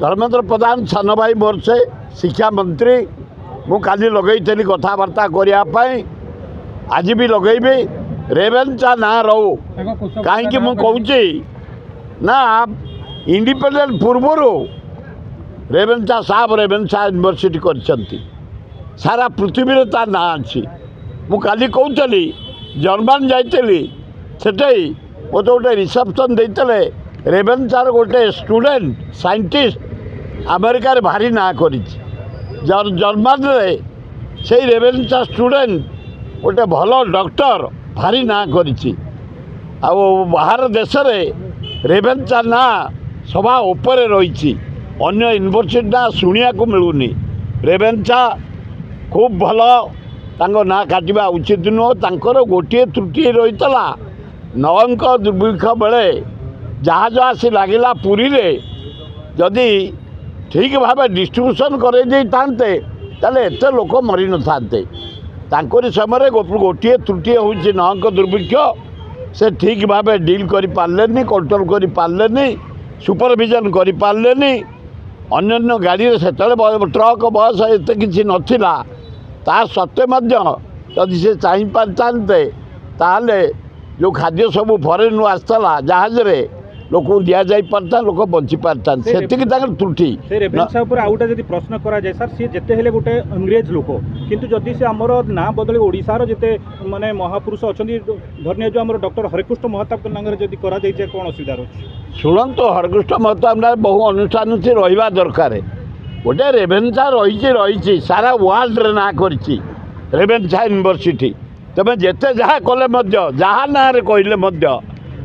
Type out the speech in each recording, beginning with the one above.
धर्मेंद्र प्रधान सान भाई मोर से शिक्षा मंत्री मु काली लगई कथबार्ता करने आज भी लगेबी रेवेन्चा ना रो कहीं मुझे ना इंडिपेंडेंट पूर्वर रेवेन्चा साहब रेवेन्चा यूनिवर्सिटी कर सारा पृथ्वी ता ना अच्छी मु काली कहली जर्मान जाइली से मत गोटे रिसेप्शन देते रेवेन्चार गोटे स्टूडेंट साइंटिस्ट अमेरिका भारी ना कर जर्मान से रेवेन्चा स्टूडेंट गोटे भल डॉक्टर भारी ना कर बाहर देश में रेवेन्चा ना सभा उपरे रही अन्य यूनिवर्सिटी ना शुणा को मिलूनी रेवेन्चा खूब भल ना काटा उचित नुह गोटे त्रुटि रही नवंक दुर्भिक्ष बेले जहाज आसी लगिला पुरी रे जदि ठीक भाव डिस्ट्रीब्यूशन करते एत लोक मरी न था समय गोटे त्रुटि हूँ नवंक दुर्भिक्ष से ठीक भाव डील कर पारे कंट्रोल कर पारे सुपरविजन कर पारे अन्य गाड़ी से ट्रक बस एत कि नाला ता सत्वे जदि से चाह पारते ताले जो खाद्य सब फरेन आसला जहाज रे लोक दि जा पारता लोक बंची पारता से त्रुटि रेवेन्चा आउटा जब प्रश्न करा जाए सर सी जिते हेले गोटे अंग्रेज लोक किंतु जदि से आमर ना बदले ओडिशार जिते माने महापुरुष अच्छा धरने जो आम डॉक्टर हरिकृष्ण महताब नांगे जब करा कौन असुविधा रही शुणु हरिकृष्ण महताब ना बहु अनुष्ठान रहा दरकार गोटे रेवेन्चा रही सारा वर्ल्ड रे ना कर रेवेन्चा यूनिवर्सिटी तमें जिते जहाँ कले जहाँ ना कहले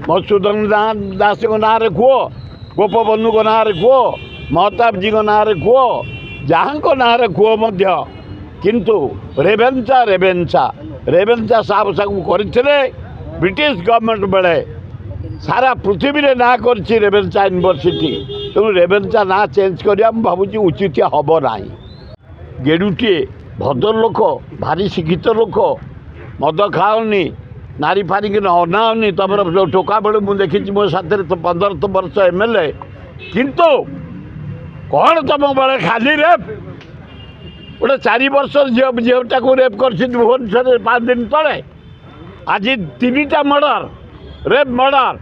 मधुसूदन दास ना कह गोपबंधु ना कह महताब जी ना कह जहाँ ना कह किंतु रेवेन्चा रेवेन्चा रेवेन्चा साहब सब करते ब्रिटिश गवर्नमेंट बेले सारा पृथ्वी रे ना कर रेवेन्चा यूनिवर्सिटी तेणु रेवेन्चा ना चेंज करा भावुँ उचित हम ना गेडुटे भद्र लोक भारी शिक्षित लोक मद खाओनी नारी फारिक अनाओनी तुम टोका बेलू मुझे देखी मो साथ 15 वर्ष एमएलए किंतु कौन तुम बेले खाली रेप गोटे 4 वर्ष झीटा को रेप कर भुवनेश्वर 5 दिन तले आज 3टा मर्डर रेप मर्डर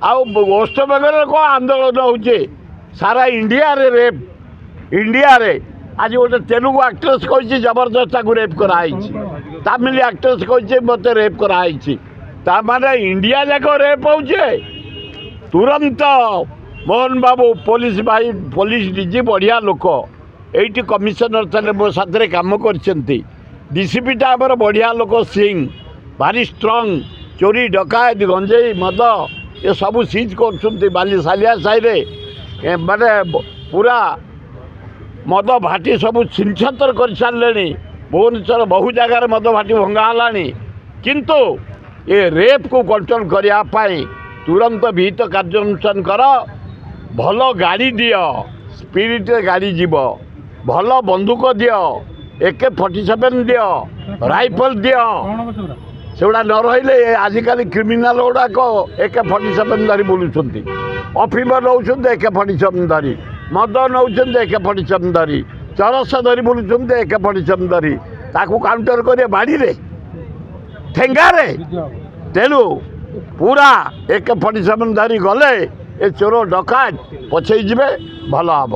आउ वेस्ट बेंगल कौन आंदोलन हो सारा इंडिया रे रेप इंडिया रे आज गोटे तेलुगु आक्ट्रेस कही जबरदस्त को रेप कराई तमिल आक्ट्रेस कही मत रेप कराई ताने इंडिया जाक रेप हो तुरंत मोहन बाबू पुलिस भाई पुलिस डीजी बढ़िया लोक ये कमिशनर थे मो साथ कम कर डीसीपीटा आमर बढ़िया लोक सिंह भारी स्ट्रंग चोरी डकायत गंजेई मद ये सब सीज कर बाली सालिया साई माने पूरा मद भाटी सब छिनछतर कर सारे भुवनेश्वर बहु जगार मद भाटी भंगा किंतु ये रेप को कंट्रोल करने तुरंत विहित कार्यानुष्ठान कर भल गाड़ी दियो स्पिरिट गाड़ी जीव भल बंदूक दियो AK-47 दियो राइफल दियो से गुड़ा न रही आजिकल क्रिमिनाल गुड़ाक AK-47 धरी बुलूँ अफिम नौ AK-47 धरी मद नौ AK-47 धरी चरस धरी बुलूँ AK-47 धरी ताकू काउंटर करे बाड़ी रे ठेंगारे तेणु पूरा AK-47 धरी गले ए चोर डकायत पछे भल हम।